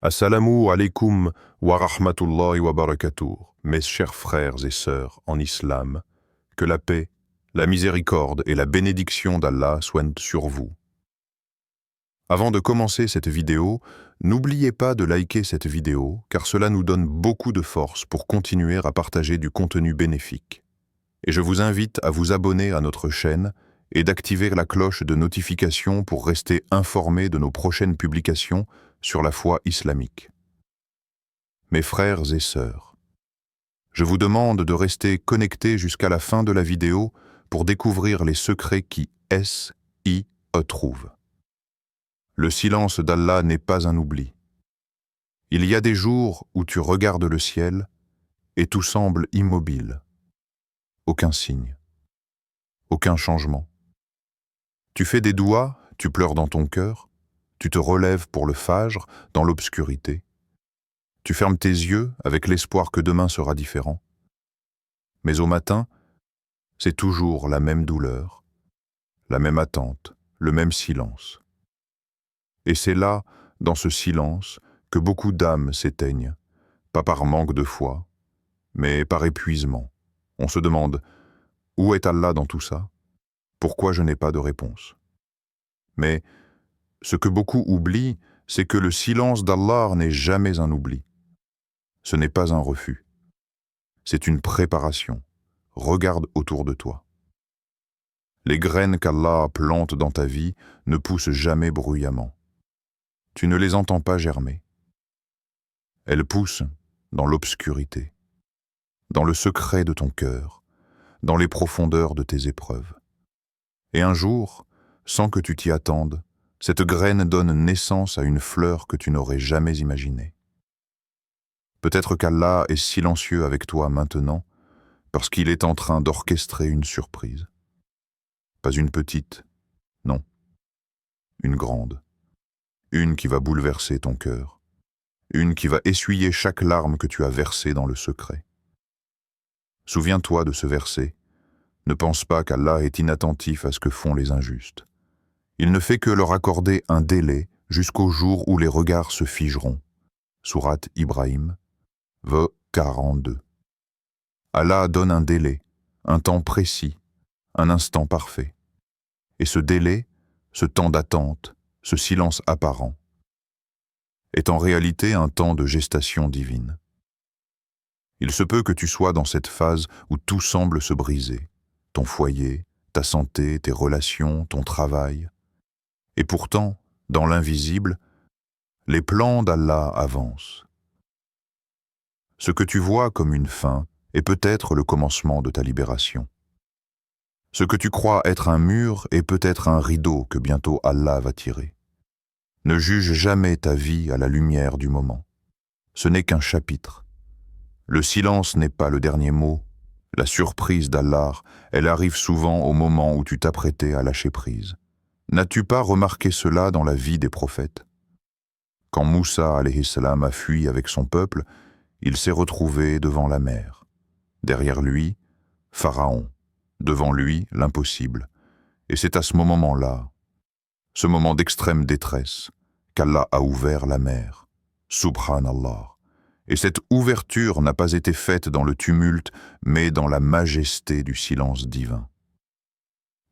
Assalamu alaikum wa rahmatullahi wa barakatuh, mes chers frères et sœurs en islam, que la paix, la miséricorde et la bénédiction d'Allah soient sur vous. Avant de commencer cette vidéo, n'oubliez pas de liker cette vidéo car cela nous donne beaucoup de force pour continuer à partager du contenu bénéfique. Et je vous invite à vous abonner à notre chaîne et d'activer la cloche de notification pour rester informé de nos prochaines publications sur la foi islamique. Mes frères et sœurs, je vous demande de rester connectés jusqu'à la fin de la vidéo pour découvrir les secrets qui s'y trouvent. Le silence d'Allah n'est pas un oubli. Il y a des jours où tu regardes le ciel et tout semble immobile. Aucun signe, aucun changement. Tu fais des douas, tu pleures dans ton cœur, tu te relèves pour le fajr dans l'obscurité. Tu fermes tes yeux avec l'espoir que demain sera différent. Mais au matin, c'est toujours la même douleur, la même attente, le même silence. Et c'est là, dans ce silence, que beaucoup d'âmes s'éteignent, pas par manque de foi, mais par épuisement. On se demande, où est Allah dans tout ça? Pourquoi je n'ai pas de réponse? Mais ce que beaucoup oublient, c'est que le silence d'Allah n'est jamais un oubli. Ce n'est pas un refus. C'est une préparation. Regarde autour de toi. Les graines qu'Allah plante dans ta vie ne poussent jamais bruyamment. Tu ne les entends pas germer. Elles poussent dans l'obscurité, dans le secret de ton cœur, dans les profondeurs de tes épreuves. Et un jour, sans que tu t'y attendes, cette graine donne naissance à une fleur que tu n'aurais jamais imaginée. Peut-être qu'Allah est silencieux avec toi maintenant, parce qu'il est en train d'orchestrer une surprise. Pas une petite, non, une grande. Une qui va bouleverser ton cœur. Une qui va essuyer chaque larme que tu as versée dans le secret. Souviens-toi de ce verset. Ne pense pas qu'Allah est inattentif à ce que font les injustes. Il ne fait que leur accorder un délai jusqu'au jour où les regards se figeront. Sourate Ibrahim, v. 42. Allah donne un délai, un temps précis, un instant parfait. Et ce délai, ce temps d'attente, ce silence apparent, est en réalité un temps de gestation divine. Il se peut que tu sois dans cette phase où tout semble se briser, ton foyer, ta santé, tes relations, ton travail. Et pourtant, dans l'invisible, les plans d'Allah avancent. Ce que tu vois comme une fin est peut-être le commencement de ta libération. Ce que tu crois être un mur est peut-être un rideau que bientôt Allah va tirer. Ne juge jamais ta vie à la lumière du moment. Ce n'est qu'un chapitre. Le silence n'est pas le dernier mot. La surprise d'Allah, elle arrive souvent au moment où tu t'apprêtais à lâcher prise. N'as-tu pas remarqué cela dans la vie des prophètes? Quand Moussa alayhi salam a fui avec son peuple, il s'est retrouvé devant la mer. Derrière lui, Pharaon. Devant lui, l'impossible. Et c'est à ce moment-là, ce moment d'extrême détresse, qu'Allah a ouvert la mer. Subhanallah. Et cette ouverture n'a pas été faite dans le tumulte, mais dans la majesté du silence divin.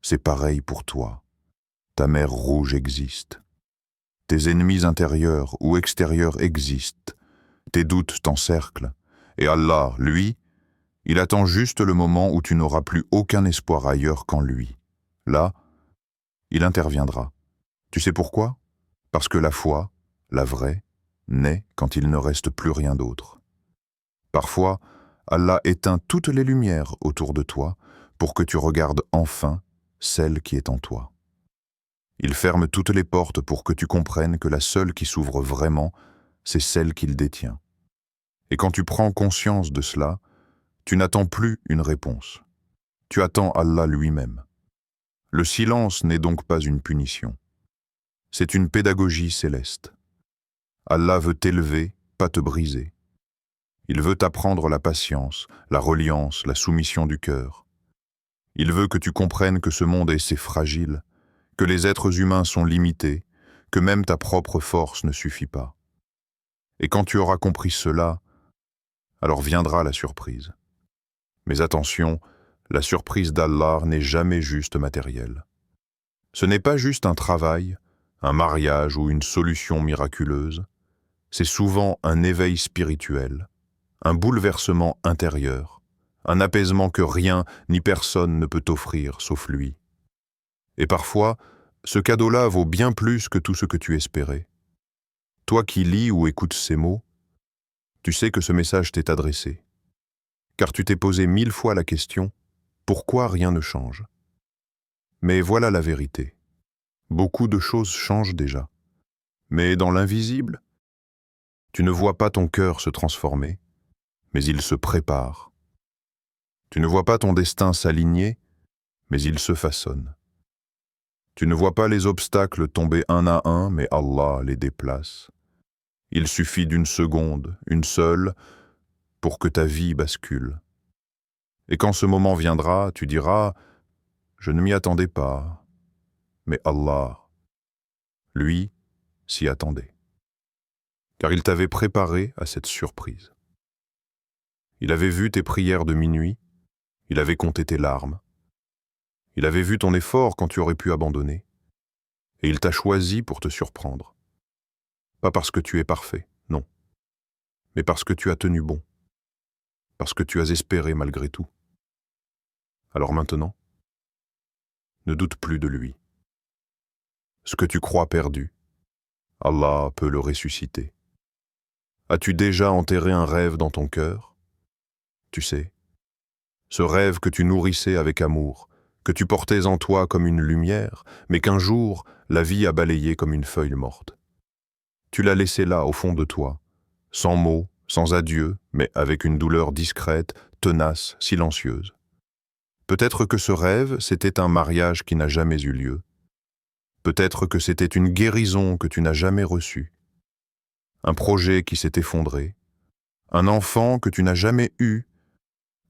C'est pareil pour toi. Ta mer rouge existe. Tes ennemis intérieurs ou extérieurs existent. Tes doutes t'encerclent. Et Allah, lui, il attend juste le moment où tu n'auras plus aucun espoir ailleurs qu'en lui. Là, il interviendra. Tu sais pourquoi? Parce que la foi, la vraie, naît quand il ne reste plus rien d'autre. Parfois, Allah éteint toutes les lumières autour de toi pour que tu regardes enfin celle qui est en toi. Il ferme toutes les portes pour que tu comprennes que la seule qui s'ouvre vraiment, c'est celle qu'il détient. Et quand tu prends conscience de cela, tu n'attends plus une réponse. Tu attends Allah lui-même. Le silence n'est donc pas une punition. C'est une pédagogie céleste. Allah veut t'élever, pas te briser. Il veut t'apprendre la patience, la reliance, la soumission du cœur. Il veut que tu comprennes que ce monde est si fragile, que les êtres humains sont limités, que même ta propre force ne suffit pas. Et quand tu auras compris cela, alors viendra la surprise. Mais attention, la surprise d'Allah n'est jamais juste matérielle. Ce n'est pas juste un travail, un mariage ou une solution miraculeuse. C'est souvent un éveil spirituel, un bouleversement intérieur, un apaisement que rien ni personne ne peut t'offrir sauf lui. Et parfois, ce cadeau-là vaut bien plus que tout ce que tu espérais. Toi qui lis ou écoutes ces mots, tu sais que ce message t'est adressé, car tu t'es posé 1000 fois la question « Pourquoi rien ne change ?» Mais voilà la vérité. Beaucoup de choses changent déjà. Mais dans l'invisible, tu ne vois pas ton cœur se transformer, mais il se prépare. Tu ne vois pas ton destin s'aligner, mais il se façonne. Tu ne vois pas les obstacles tomber un à un, mais Allah les déplace. Il suffit d'une seconde, une seule, pour que ta vie bascule. Et quand ce moment viendra, tu diras « Je ne m'y attendais pas », mais Allah, lui, s'y attendait. Car il t'avait préparé à cette surprise. Il avait vu tes prières de minuit, il avait compté tes larmes, il avait vu ton effort quand tu aurais pu abandonner, et il t'a choisi pour te surprendre. Pas parce que tu es parfait, non, mais parce que tu as tenu bon, parce que tu as espéré malgré tout. Alors maintenant, ne doute plus de lui. Ce que tu crois perdu, Allah peut le ressusciter. As-tu déjà enterré un rêve dans ton cœur? Tu sais, ce rêve que tu nourrissais avec amour, que tu portais en toi comme une lumière, mais qu'un jour, la vie a balayé comme une feuille morte. Tu l'as laissé là, au fond de toi, sans mots, sans adieu, mais avec une douleur discrète, tenace, silencieuse. Peut-être que ce rêve, c'était un mariage qui n'a jamais eu lieu. Peut-être que c'était une guérison que tu n'as jamais reçue. Un projet qui s'est effondré. Un enfant que tu n'as jamais eu.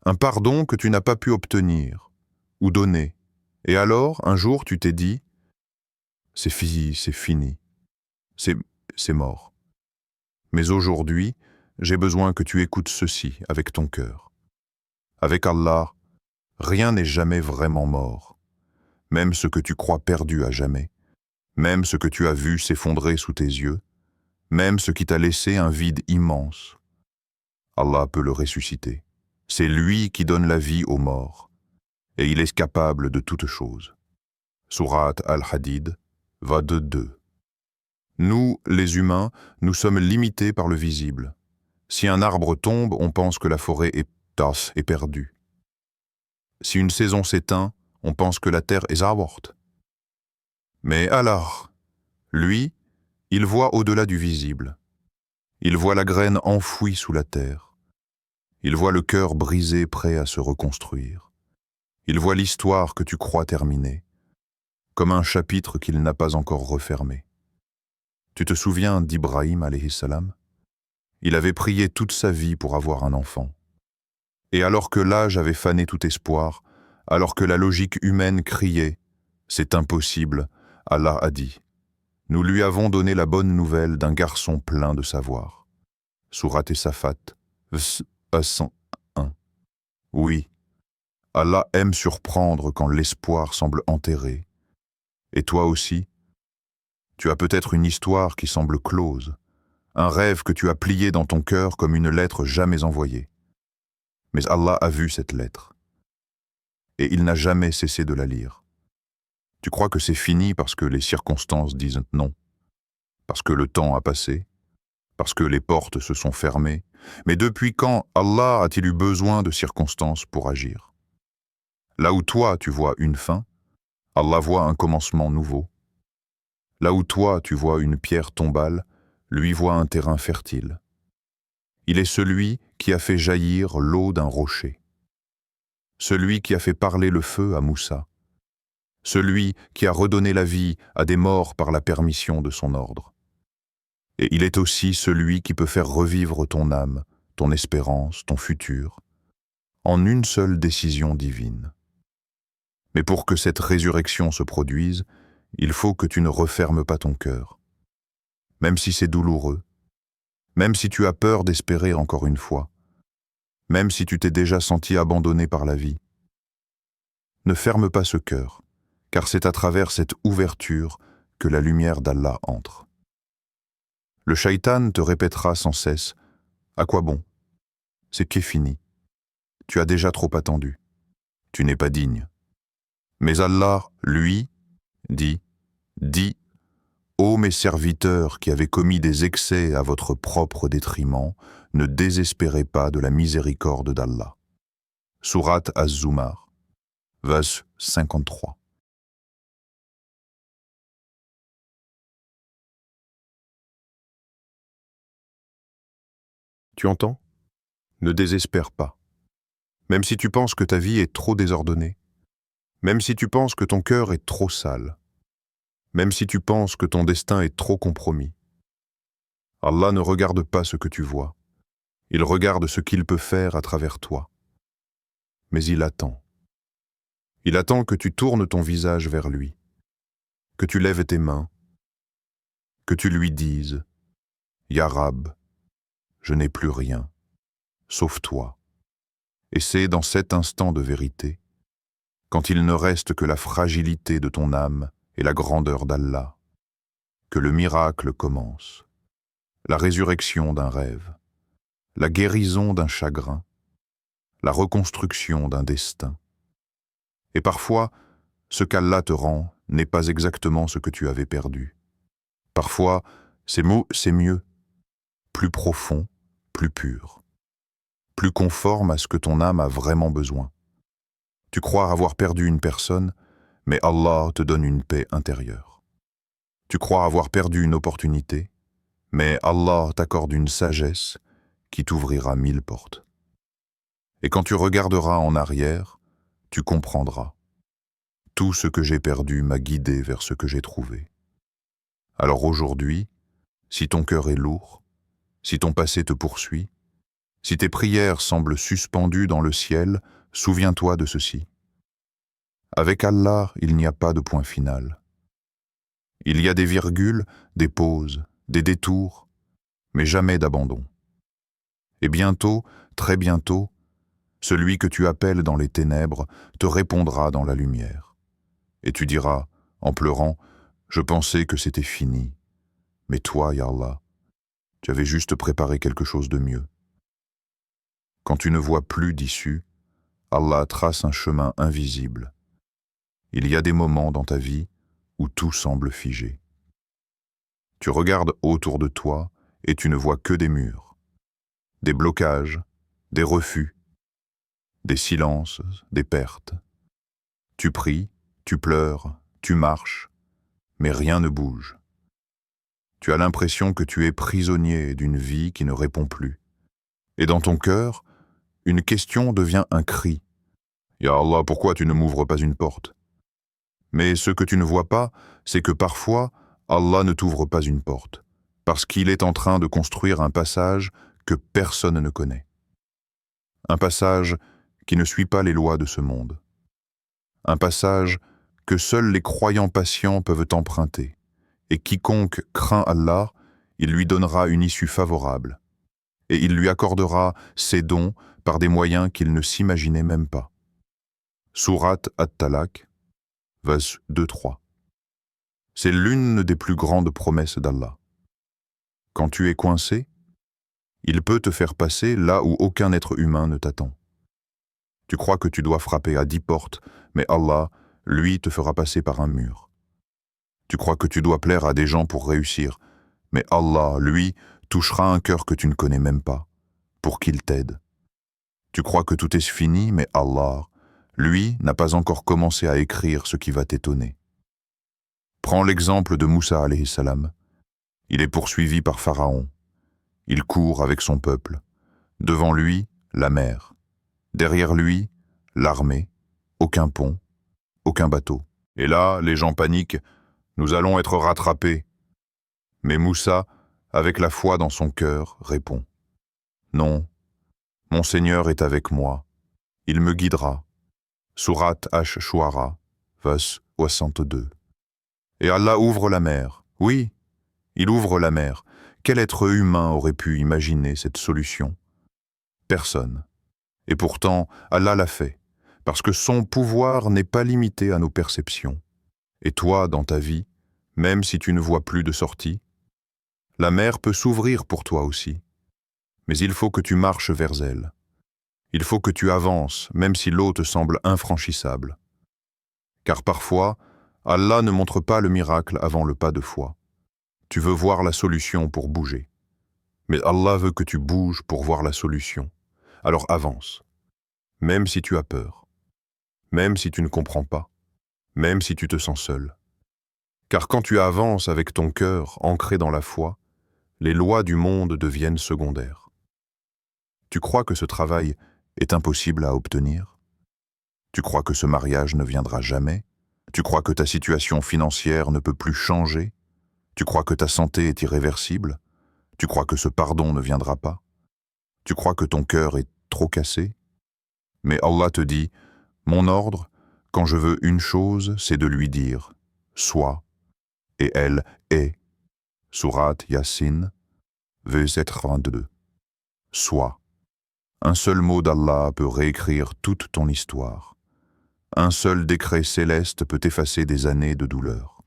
Un pardon que tu n'as pas pu obtenir ou donner. Et alors, un jour, tu t'es dit « C'est fini, c'est mort. » Mais aujourd'hui, j'ai besoin que tu écoutes ceci avec ton cœur. Avec Allah, rien n'est jamais vraiment mort. Même ce que tu crois perdu à jamais. Même ce que tu as vu s'effondrer sous tes yeux. Même ce qui t'a laissé un vide immense. Allah peut le ressusciter. C'est lui qui donne la vie aux morts. Et il est capable de toutes choses. Sourate Al-Hadid, 22. Nous, les humains, nous sommes limités par le visible. Si un arbre tombe, on pense que la forêt est perdue. Si une saison s'éteint, on pense que la terre est morte. Mais Allah, lui, il voit au-delà du visible. Il voit la graine enfouie sous la terre. Il voit le cœur brisé prêt à se reconstruire. Il voit l'histoire que tu crois terminée, comme un chapitre qu'il n'a pas encore refermé. Tu te souviens d'Ibrahim alayhi salam? Il avait prié toute sa vie pour avoir un enfant. Et alors que l'âge avait fané tout espoir, alors que la logique humaine criait « C'est impossible », Allah a dit « Nous lui avons donné la bonne nouvelle d'un garçon plein de savoir. » Sourate Safat, 101. Oui, Allah aime surprendre quand l'espoir semble enterré. Et toi aussi, tu as peut-être une histoire qui semble close, un rêve que tu as plié dans ton cœur comme une lettre jamais envoyée. Mais Allah a vu cette lettre, et il n'a jamais cessé de la lire. Tu crois que c'est fini parce que les circonstances disent non, parce que le temps a passé, parce que les portes se sont fermées. Mais depuis quand Allah a-t-il eu besoin de circonstances pour agir? Là où toi tu vois une fin, Allah voit un commencement nouveau. Là où toi tu vois une pierre tombale, lui voit un terrain fertile. Il est celui qui a fait jaillir l'eau d'un rocher. Celui qui a fait parler le feu à Moussa. Celui qui a redonné la vie à des morts par la permission de son ordre. Et il est aussi celui qui peut faire revivre ton âme, ton espérance, ton futur, en une seule décision divine. Mais pour que cette résurrection se produise, il faut que tu ne refermes pas ton cœur. Même si c'est douloureux, même si tu as peur d'espérer encore une fois, même si tu t'es déjà senti abandonné par la vie. Ne ferme pas ce cœur, car c'est à travers cette ouverture que la lumière d'Allah entre. Le shaitan te répétera sans cesse « À quoi bon? C'est qu'est fini. Tu as déjà trop attendu. Tu n'es pas digne. » Mais Allah, lui, dit « Ô mes serviteurs qui avez commis des excès à votre propre détriment, ne désespérez pas de la miséricorde d'Allah. » Sourate Az-Zumar, verset 53. Tu entends? Ne désespère pas. Même si tu penses que ta vie est trop désordonnée, même si tu penses que ton cœur est trop sale, même si tu penses que ton destin est trop compromis, Allah ne regarde pas ce que tu vois, il regarde ce qu'il peut faire à travers toi. Mais il attend. Il attend que tu tournes ton visage vers lui, que tu lèves tes mains, que tu lui dises « Ya Rab, je n'ai plus rien, sauf toi. » Et c'est dans cet instant de vérité, quand il ne reste que la fragilité de ton âme et la grandeur d'Allah, que le miracle commence, la résurrection d'un rêve, la guérison d'un chagrin, la reconstruction d'un destin. Et parfois, ce qu'Allah te rend n'est pas exactement ce que tu avais perdu. Parfois, c'est mieux, plus profond, plus pur, plus conforme à ce que ton âme a vraiment besoin. Tu crois avoir perdu une personne, mais Allah te donne une paix intérieure. Tu crois avoir perdu une opportunité, mais Allah t'accorde une sagesse qui t'ouvrira 1000 portes. Et quand tu regarderas en arrière, tu comprendras. Tout ce que j'ai perdu m'a guidé vers ce que j'ai trouvé. Alors aujourd'hui, si ton cœur est lourd, si ton passé te poursuit, si tes prières semblent suspendues dans le ciel, souviens-toi de ceci. Avec Allah, il n'y a pas de point final. Il y a des virgules, des pauses, des détours, mais jamais d'abandon. Et bientôt, très bientôt, celui que tu appelles dans les ténèbres te répondra dans la lumière. Et tu diras, en pleurant, « Je pensais que c'était fini. Mais toi, ya Allah, tu avais juste préparé quelque chose de mieux. » Quand tu ne vois plus d'issue, Allah trace un chemin invisible. Il y a des moments dans ta vie où tout semble figé. Tu regardes autour de toi et tu ne vois que des murs, des blocages, des refus, des silences, des pertes. Tu pries, tu pleures, tu marches, mais rien ne bouge. Tu as l'impression que tu es prisonnier d'une vie qui ne répond plus. Et dans ton cœur, une question devient un cri. « Ya Allah, pourquoi tu ne m'ouvres pas une porte ?» Mais ce que tu ne vois pas, c'est que parfois, Allah ne t'ouvre pas une porte, parce qu'il est en train de construire un passage que personne ne connaît. Un passage qui ne suit pas les lois de ce monde. Un passage que seuls les croyants patients peuvent emprunter, et quiconque craint Allah, il lui donnera une issue favorable, et il lui accordera ses dons par des moyens qu'il ne s'imaginait même pas. Sourate At-Talaq, verset 2-3. C'est l'une des plus grandes promesses d'Allah. Quand tu es coincé, il peut te faire passer là où aucun être humain ne t'attend. Tu crois que tu dois frapper à 10 portes, mais Allah, lui, te fera passer par un mur. Tu crois que tu dois plaire à des gens pour réussir, mais Allah, lui, touchera un cœur que tu ne connais même pas, pour qu'il t'aide. Tu crois que tout est fini, mais Allah, lui, n'a pas encore commencé à écrire ce qui va t'étonner. Prends l'exemple de Moussa alayhi salam. Il est poursuivi par Pharaon. Il court avec son peuple. Devant lui, la mer. Derrière lui, l'armée. Aucun pont, aucun bateau. Et là, les gens paniquent. Nous allons être rattrapés. Mais Moussa, avec la foi dans son cœur, répond. Non, mon Seigneur est avec moi. Il me guidera. Sourate Ash-Shu'ara, verset 62. Et Allah ouvre la mer. Oui, il ouvre la mer, quel être humain aurait pu imaginer cette solution? Personne. Et pourtant, Allah l'a fait, parce que son pouvoir n'est pas limité à nos perceptions. Et toi, dans ta vie, même si tu ne vois plus de sortie, la mer peut s'ouvrir pour toi aussi. Mais il faut que tu marches vers elle. Il faut que tu avances, même si l'eau te semble infranchissable. Car parfois, Allah ne montre pas le miracle avant le pas de foi. Tu veux voir la solution pour bouger. Mais Allah veut que tu bouges pour voir la solution. Alors avance. Même si tu as peur. Même si tu ne comprends pas. Même si tu te sens seul. Car quand tu avances avec ton cœur ancré dans la foi, les lois du monde deviennent secondaires. Tu crois que ce travail est impossible à obtenir? Tu crois que ce mariage ne viendra jamais? Tu crois que ta situation financière ne peut plus changer? Tu crois que ta santé est irréversible? Tu crois que ce pardon ne viendra pas? Tu crois que ton cœur est trop cassé? Mais Allah te dit, mon ordre, quand je veux une chose, c'est de lui dire, sois, et elle est. Sourate Yassine, verset 32. Sois. Un seul mot d'Allah peut réécrire toute ton histoire. Un seul décret céleste peut effacer des années de douleur.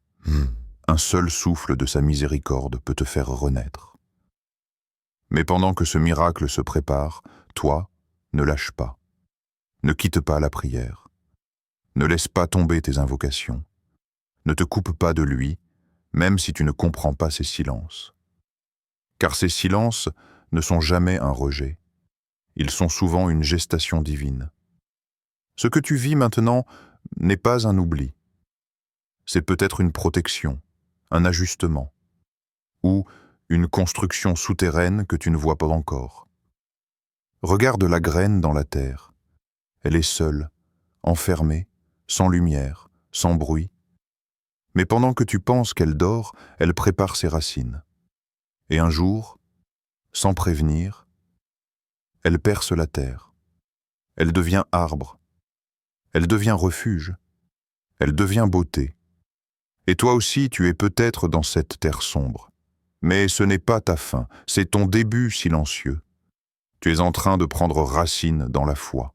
Un seul souffle de sa miséricorde peut te faire renaître. Mais pendant que ce miracle se prépare, toi, ne lâche pas. Ne quitte pas la prière. Ne laisse pas tomber tes invocations. Ne te coupe pas de lui, même si tu ne comprends pas ses silences. Car ces silences ne sont jamais un rejet. Ils sont souvent une gestation divine. Ce que tu vis maintenant n'est pas un oubli. C'est peut-être une protection, un ajustement, ou une construction souterraine que tu ne vois pas encore. Regarde la graine dans la terre. Elle est seule, enfermée, sans lumière, sans bruit. Mais pendant que tu penses qu'elle dort, elle prépare ses racines. Et un jour, sans prévenir, elle perce la terre. Elle devient arbre. Elle devient refuge. Elle devient beauté. Et toi aussi, tu es peut-être dans cette terre sombre. Mais ce n'est pas ta fin, c'est ton début silencieux. Tu es en train de prendre racine dans la foi.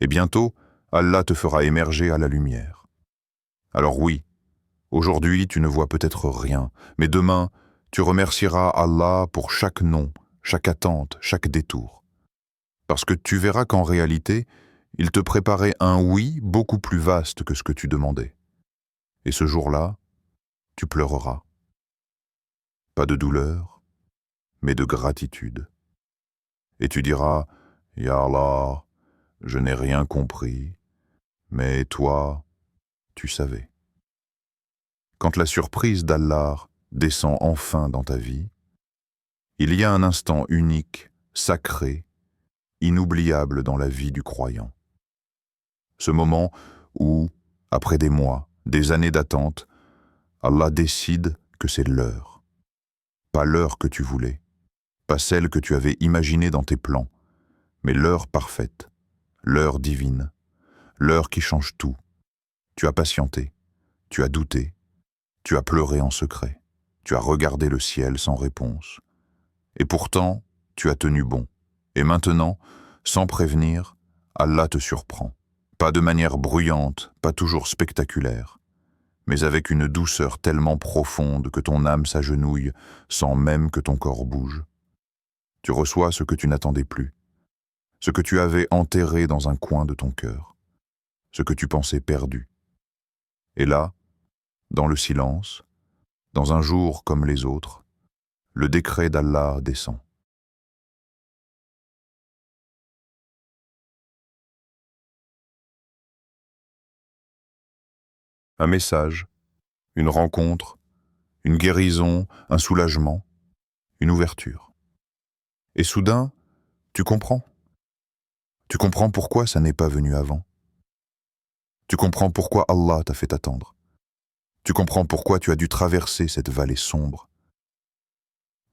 Et bientôt, Allah te fera émerger à la lumière. Alors oui, aujourd'hui tu ne vois peut-être rien, mais demain, tu remercieras Allah pour chaque non, chaque attente, chaque détour. Parce que tu verras qu'en réalité, il te préparait un oui beaucoup plus vaste que ce que tu demandais. Et ce jour-là, tu pleureras. Pas de douleur, mais de gratitude. Et tu diras, « Ya Allah, je n'ai rien compris, mais toi, tu savais. » Quand la surprise d'Allah descend enfin dans ta vie, il y a un instant unique, sacré, inoubliable dans la vie du croyant. Ce moment où, après des mois, des années d'attente, Allah décide que c'est l'heure. Pas l'heure que tu voulais, pas celle que tu avais imaginée dans tes plans, mais l'heure parfaite, l'heure divine, l'heure qui change tout. Tu as patienté, tu as douté, tu as pleuré en secret, tu as regardé le ciel sans réponse. Et pourtant, tu as tenu bon. Et maintenant, sans prévenir, Allah te surprend. Pas de manière bruyante, pas toujours spectaculaire, mais avec une douceur tellement profonde que ton âme s'agenouille sans même que ton corps bouge. Tu reçois ce que tu n'attendais plus, ce que tu avais enterré dans un coin de ton cœur, ce que tu pensais perdu. Et là, dans le silence, dans un jour comme les autres, le décret d'Allah descend. Un message, une rencontre, une guérison, un soulagement, une ouverture. Et soudain, tu comprends. Tu comprends pourquoi ça n'est pas venu avant. Tu comprends pourquoi Allah t'a fait attendre. Tu comprends pourquoi tu as dû traverser cette vallée sombre.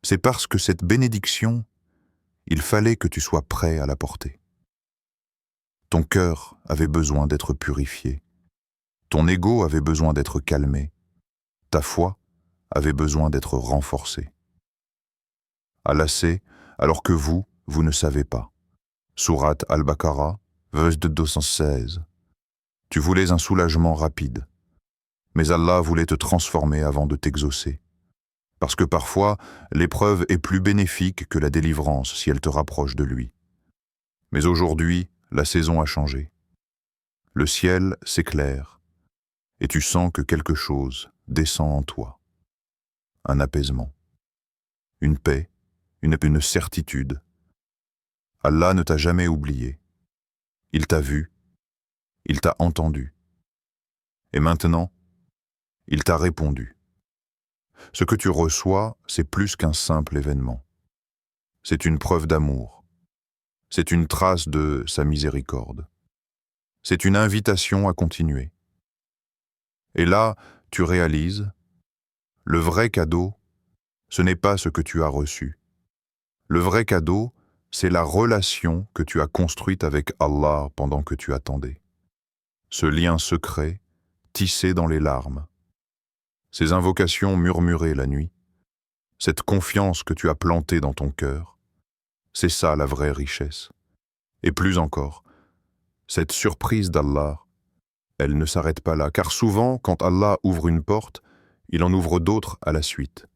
C'est parce que cette bénédiction, il fallait que tu sois prêt à la porter. Ton cœur avait besoin d'être purifié. Ton ego avait besoin d'être calmé. Ta foi avait besoin d'être renforcée. Allah sait, alors que vous ne savez pas. Sourate Al-Baqarah, verset 216. Tu voulais un soulagement rapide, mais Allah voulait te transformer avant de t'exaucer. Parce que parfois, l'épreuve est plus bénéfique que la délivrance si elle te rapproche de lui. Mais aujourd'hui, la saison a changé. Le ciel s'éclaire, et tu sens que quelque chose descend en toi. Un apaisement, une paix, une certitude. Allah ne t'a jamais oublié. Il t'a vu, il t'a entendu. Et maintenant, il t'a répondu. Ce que tu reçois, c'est plus qu'un simple événement. C'est une preuve d'amour. C'est une trace de sa miséricorde. C'est une invitation à continuer. Et là, tu réalises, le vrai cadeau, ce n'est pas ce que tu as reçu. Le vrai cadeau, c'est la relation que tu as construite avec Allah pendant que tu attendais. Ce lien secret, tissé dans les larmes. Ces invocations murmurées la nuit. Cette confiance que tu as plantée dans ton cœur. C'est ça la vraie richesse. Et plus encore, cette surprise d'Allah, elle ne s'arrête pas là, car souvent, quand Allah ouvre une porte, il en ouvre d'autres à la suite.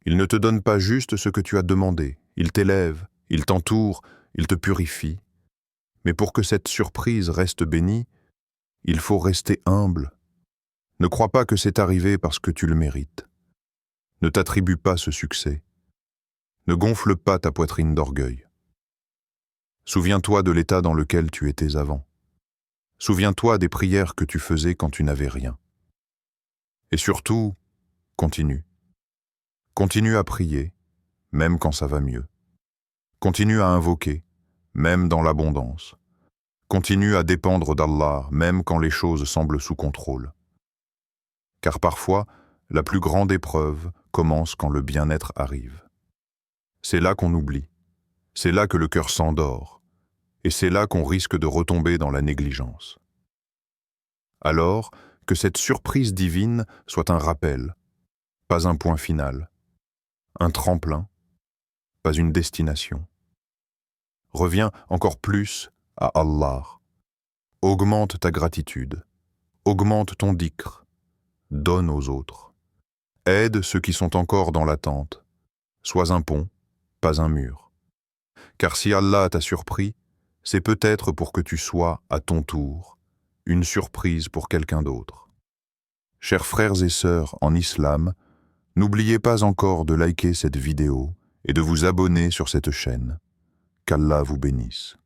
Il ne te donne pas juste ce que tu as demandé, il t'élève, il t'entoure, il te purifie. Mais pour que cette surprise reste bénie, il faut rester humble. Ne crois pas que c'est arrivé parce que tu le mérites. Ne t'attribue pas ce succès. Ne gonfle pas ta poitrine d'orgueil. Souviens-toi de l'état dans lequel tu étais avant. Souviens-toi des prières que tu faisais quand tu n'avais rien. Et surtout, continue. Continue à prier, même quand ça va mieux. Continue à invoquer, même dans l'abondance. Continue à dépendre d'Allah, même quand les choses semblent sous contrôle. Car parfois, la plus grande épreuve commence quand le bien-être arrive. C'est là qu'on oublie, c'est là que le cœur s'endort, et c'est là qu'on risque de retomber dans la négligence. Alors, que cette surprise divine soit un rappel, pas un point final, un tremplin, pas une destination. Reviens encore plus à Allah. Augmente ta gratitude, augmente ton dhikr, donne aux autres. Aide ceux qui sont encore dans l'attente. Sois un pont, pas un mur. Car si Allah t'a surpris, c'est peut-être pour que tu sois, à ton tour, une surprise pour quelqu'un d'autre. Chers frères et sœurs en islam, n'oubliez pas encore de liker cette vidéo et de vous abonner sur cette chaîne. Qu'Allah vous bénisse.